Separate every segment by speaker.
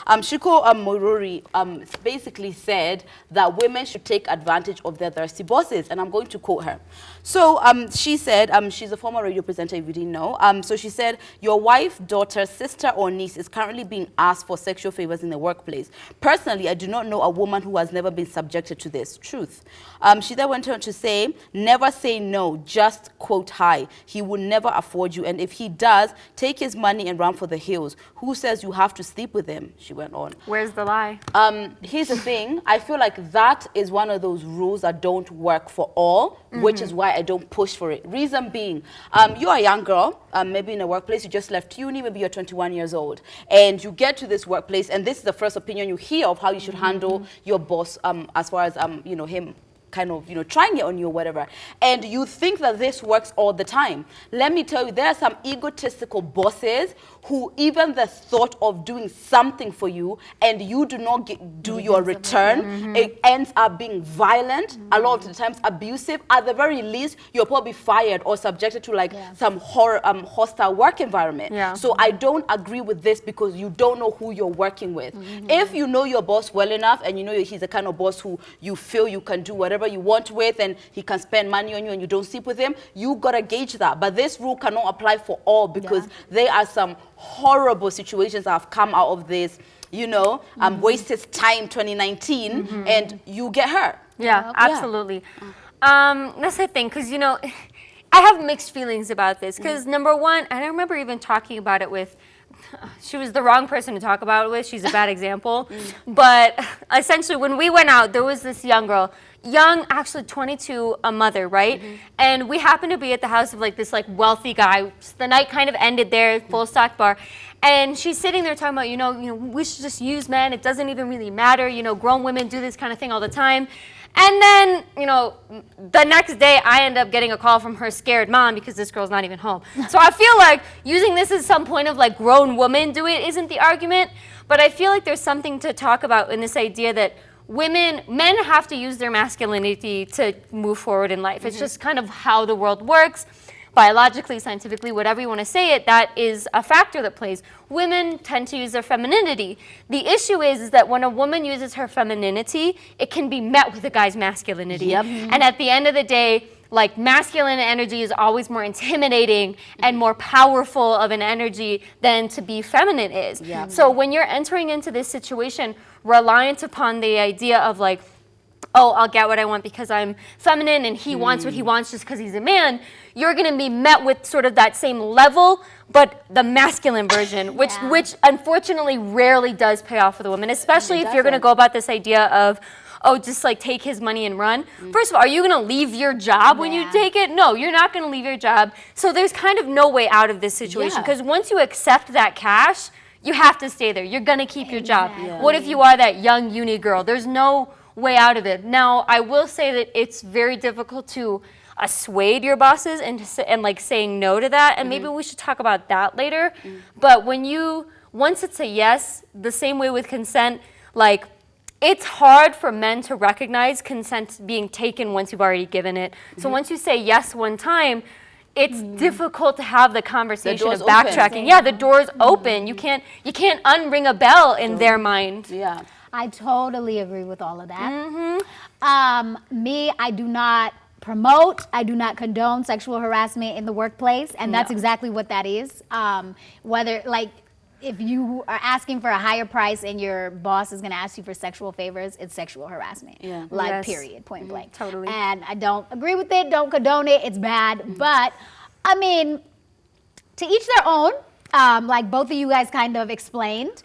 Speaker 1: Shiko Morori basically said that women should take advantage of their thirsty bosses, and I'm going to quote her. So she said, she's a former radio presenter, if you didn't know. So she said, your wife, daughter, sister, or niece is currently being asked for sexual favors in the workplace. Personally, I do not know a woman who has never been subjected to this. Truth. She then went on to say, never say no, just quote hi. He will never afford you, and if he does, take his money and run for the hills. Who says you have to sleep with him? She went on.
Speaker 2: Where's the lie?
Speaker 1: Here's the thing. I feel like that is one of those rules that don't work for all, which is why I don't push for it. Reason being, you're a young girl, maybe in a workplace, you just left uni, maybe you're 21 years old, and you get to this workplace, and this is the first opinion you hear of how you should handle your boss as far as, you know, him kind of, you know, trying it on you or whatever. And you think that this works all the time. Let me tell you, there are some egotistical bosses who even the thought of doing something for you and you do not do your return, it ends up being violent, a lot of the times abusive. At the very least, you're probably fired or subjected to like some hostile work environment. So I don't agree with this because you don't know who you're working with. If you know your boss well enough and you know he's the kind of boss who you feel you can do whatever you want with and he can spend money on you and you don't sleep with him, you gotta gauge that. But this rule cannot apply for all because there are some horrible situations that have come out of this, you know, wasted time 2019 and you get hurt.
Speaker 2: Yeah, absolutely. That's the thing, because, you know, I have mixed feelings about this because number one, and I remember even talking about it with, she was the wrong person to talk about it with. She's a bad example. But essentially, when we went out, there was this young girl, young, actually 22, a mother, right? And we happened to be at the house of like this like wealthy guy. The night kind of ended there, full stock bar. And she's sitting there talking about, you know, we should just use men. It doesn't even really matter. You know, grown women do this kind of thing all the time. And then, you know, the next day I end up getting a call from her scared mom because this girl's not even home. So I feel like using this as some point of like grown women do it isn't the argument, but I feel like there's something to talk about in this idea that men have to use their masculinity to move forward in life. It's just kind of how the world works. Biologically, scientifically, whatever you want to say it, that is a factor that plays. Women tend to use their femininity. The issue is that when a woman uses her femininity, it can be met with a guy's masculinity. And at the end of the day, like masculine energy is always more intimidating and more powerful of an energy than to be feminine is. So when you're entering into this situation reliant upon the idea of like, oh, I'll get what I want because I'm feminine and he wants what he wants just because he's a man, you're going to be met with sort of that same level, but the masculine version, which unfortunately rarely does pay off for the woman, especially if you're going to go about this idea of, oh, just like take his money and run. First of all, are you going to leave your job when you take it? No, you're not going to leave your job. So there's kind of no way out of this situation because once you accept that cash, you have to stay there. You're going to keep your job. What if you are that young uni girl? There's no way out of it. Now, I will say that it's very difficult to assuade your bosses and like saying no to that, and maybe we should talk about that later. But once it's a yes, the same way with consent, like it's hard for men to recognize consent being taken once you've already given it. So once you say yes one time, it's difficult to have the conversation of backtracking. Yeah, the door's open. You can't unring a bell in their mind.
Speaker 3: I totally agree with all of that. I do not promote, I do not condone sexual harassment in the workplace, and that's exactly what that is. Whether, like, if you are asking for a higher price and your boss is going to ask you for sexual favors, it's sexual harassment. Like, period, point blank.
Speaker 2: Totally.
Speaker 3: And I don't agree with it, don't condone it, it's bad. But, I mean, to each their own. Like both of you guys kind of explained,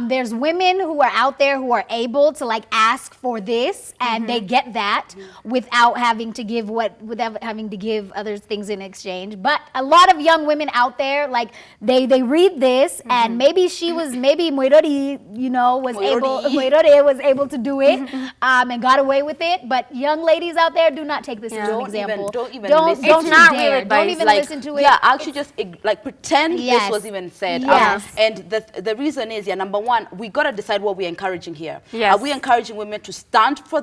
Speaker 3: there's women who are out there who are able to like ask for this and they get that without having to give other things in exchange. But a lot of young women out there, like they read this and maybe Moirori, you know, was able to do it and got away with it. But young ladies out there, do not take this as an example.
Speaker 1: Don't even
Speaker 3: listen.
Speaker 1: It's not real
Speaker 3: advice. Don't even listen to it.
Speaker 1: Yeah, actually just like pretend this was was even said.
Speaker 3: Yes.
Speaker 1: And the reason is, number one, we got to decide what we're encouraging here.
Speaker 2: Yes.
Speaker 1: Are we encouraging women to stand for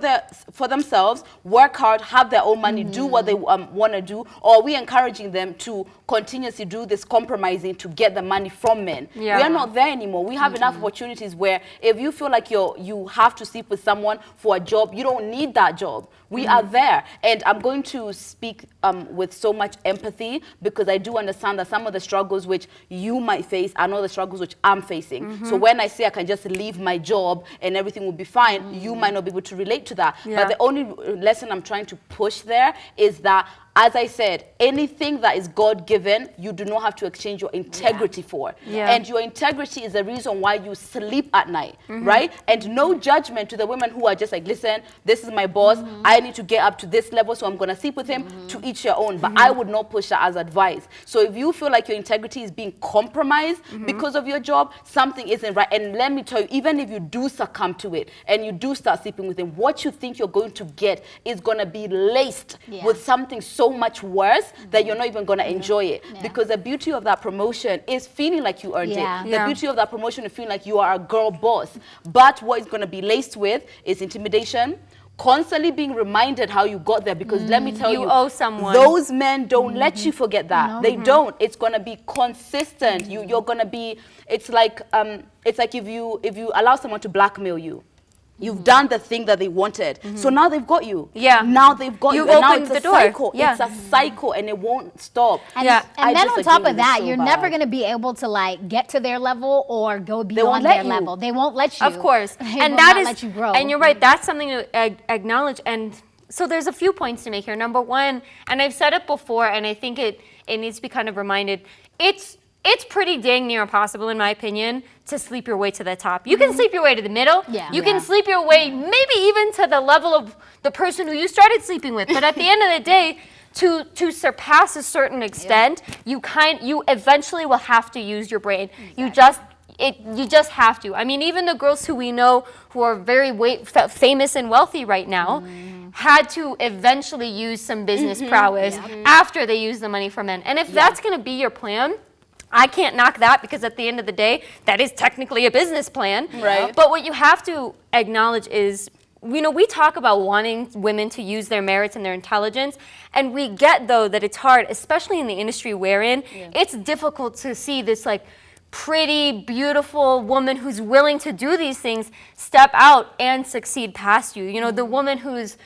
Speaker 1: themselves, work hard, have their own money, do what they want to do, or are we encouraging them to continuously do this compromising to get the money from men?
Speaker 2: Yeah.
Speaker 1: We are not there anymore. We have enough opportunities where if you feel like you have to sleep with someone for a job, you don't need that job. We are there. And I'm going to speak with so much empathy because I do understand that some of the struggles which you might face are not the struggles which I'm facing. So when I say I can just leave my job and everything will be fine, you might not be able to relate to that.
Speaker 2: Yeah.
Speaker 1: But the only lesson I'm trying to push there is that, as I said, anything that is God-given, you do not have to exchange your integrity for.
Speaker 2: Yeah.
Speaker 1: And your integrity is the reason why you sleep at night, right? And no judgment to the women who are just like, listen, this is my boss. I need to get up to this level, so I'm going to sleep with him. To each your own. But I would not push that as advice. So if you feel like your integrity is being compromised because of your job, something isn't right. And let me tell you, even if you do succumb to it and you do start sleeping with him, what you think you're going to get is going to be laced with something so much worse that you're not even going to enjoy it. Because the beauty of that promotion is feeling like you earned it. The beauty of that promotion is feeling like you are a girl boss. But what it's going to be laced with is intimidation, constantly being reminded how you got there, because let me tell you,
Speaker 2: you owe someone.
Speaker 1: Those men don't let you forget that. They don't. It's going to be consistent. You're going to be, it's like if you allow someone to blackmail you, you've done the thing that they wanted. So now they've got you.
Speaker 2: Yeah.
Speaker 1: Now they've got you.
Speaker 2: You've
Speaker 1: And now
Speaker 2: opened
Speaker 1: it's
Speaker 2: the
Speaker 1: a
Speaker 2: door.
Speaker 1: cycle.
Speaker 2: Yeah.
Speaker 1: It's a cycle and it won't stop.
Speaker 3: And,
Speaker 2: Yeah.
Speaker 3: and
Speaker 1: I
Speaker 3: then on
Speaker 1: disagree
Speaker 3: top
Speaker 1: with
Speaker 3: of
Speaker 1: it
Speaker 3: that,
Speaker 1: so
Speaker 3: you're
Speaker 1: bad.
Speaker 3: never going to be able to like get to their level or go
Speaker 1: won't
Speaker 3: beyond
Speaker 1: let
Speaker 3: their
Speaker 1: you.
Speaker 3: level. They won't let you.
Speaker 2: Of course.
Speaker 3: They
Speaker 2: And
Speaker 3: will
Speaker 2: that
Speaker 3: not
Speaker 2: is,
Speaker 3: let you grow.
Speaker 2: and you're right, that's something to acknowledge. And so there's a few points to make here. Number one, and I've said it before, and I think it needs to be kind of reminded, it's pretty dang near impossible, in my opinion, to sleep your way to the top. You can sleep your way to the middle.
Speaker 3: Yeah.
Speaker 2: You can sleep your way maybe even to the level of the person who you started sleeping with. But at the end of the day, to surpass a certain extent, you eventually will have to use your brain. You just have to. I mean, even the girls who we know who are very famous and wealthy right now had to eventually use some business prowess after they use the money for men. And if that's going to be your plan, I can't knock that, because at the end of the day, that is technically a business plan.
Speaker 1: Right.
Speaker 2: But what you have to acknowledge is, we talk about wanting women to use their merits and their intelligence, and we get, though, that it's hard, especially in the industry we're in. It's difficult to see this, like, pretty, beautiful woman who's willing to do these things step out and succeed past you. The woman who's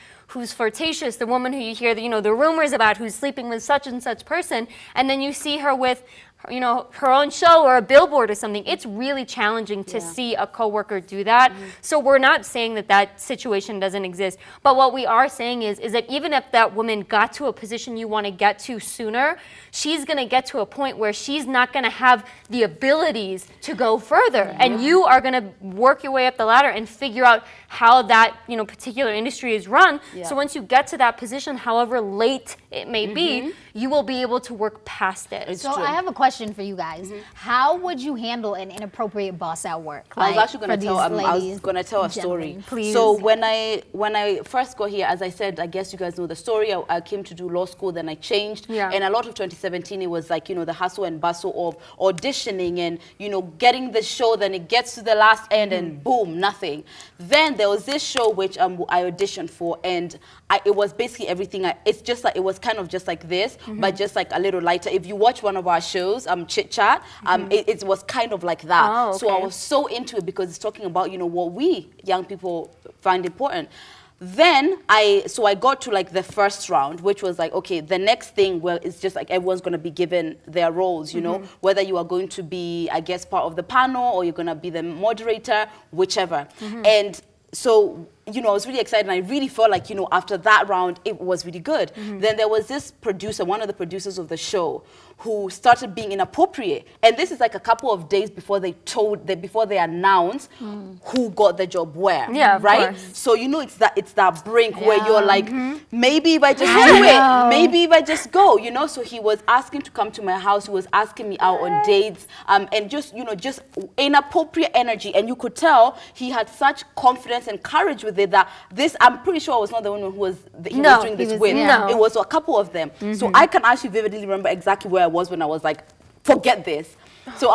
Speaker 2: flirtatious, the woman who you hear the rumors about, who's sleeping with such and such person, and then you see her with her own show or a billboard or something. It's really challenging to see a coworker do that. So we're not saying that situation doesn't exist. But what we are saying is that even if that woman got to a position you want to get to sooner, she's going to get to a point where she's not going to have the abilities to go further. And you are going to work your way up the ladder and figure out how that particular industry is run. So once you get to that position, however late it may be, you will be able to work past it.
Speaker 3: So I have a question for you guys. How would you handle an inappropriate boss at work?
Speaker 1: I was actually going to tell a story.
Speaker 3: Please.
Speaker 1: So when I first got here, as I said, I guess you guys know the story. I came to do law school, then I changed. And a lot of 2017, it was like, the hustle and bustle of auditioning and, getting the show, then it gets to the last end and boom, nothing. Then there was this show which I auditioned for, and it was basically everything. It was kind of just like this, but just like a little lighter. If you watch one of our shows, Chit Chat, it was kind of like that.
Speaker 2: Oh, okay.
Speaker 1: So I was so into it because it's talking about, what we young people find important. Then I got to like the first round, which was like, okay, the next thing, well, it's just like everyone's going to be given their roles, whether you are going to be, I guess, part of the panel or you're going to be the moderator, whichever. And so, I was really excited, and I really felt like, after that round, it was really good. Then there was this producer, one of the producers of the show, who started being inappropriate. And this is like a couple of days before before they announced who got the job where.
Speaker 2: Yeah,
Speaker 1: right?
Speaker 2: Of course.
Speaker 1: So it's that brink where you're like, maybe if I just do it, maybe if I just go, So he was asking to come to my house, he was asking me out on dates, and just inappropriate energy. And you could tell he had such confidence and courage with it that I'm pretty sure I was not the one who was doing this with.
Speaker 2: No.
Speaker 1: It was a couple of them. So I can actually vividly remember exactly where I was when I was like forget this. So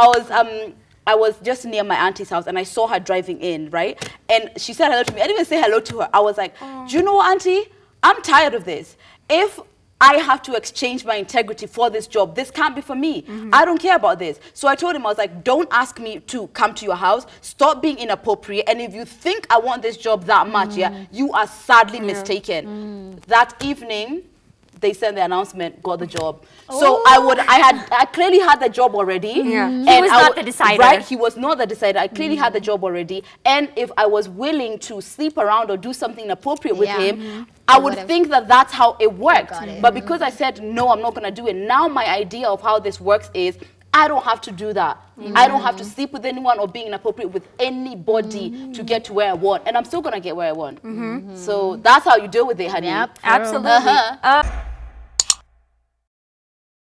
Speaker 1: I was just near my auntie's house and I saw her driving in, right? And she said hello to me. I didn't even say hello to her. I was like, do you know what, auntie? I'm tired of this. If I have to exchange my integrity for this job, this can't be for me. I don't care about this. So I told him, I was like, don't ask me to come to your house. Stop being inappropriate. And if you think I want this job that much, you are sadly mistaken. That evening, they sent the announcement, got the job. So I clearly had the job already.
Speaker 2: Yeah. He was not the decider.
Speaker 1: Right, he was not the decider. I clearly had the job already. And if I was willing to sleep around or do something inappropriate with him, I would think that that's how it worked. But because I said, no, I'm not going to do it, now my idea of how this works is, I don't have to do that. I don't have to sleep with anyone or be inappropriate with anybody to get to where I want. And I'm still going to get where I want. So that's how you deal with it, honey.
Speaker 3: Yep,
Speaker 2: Absolutely.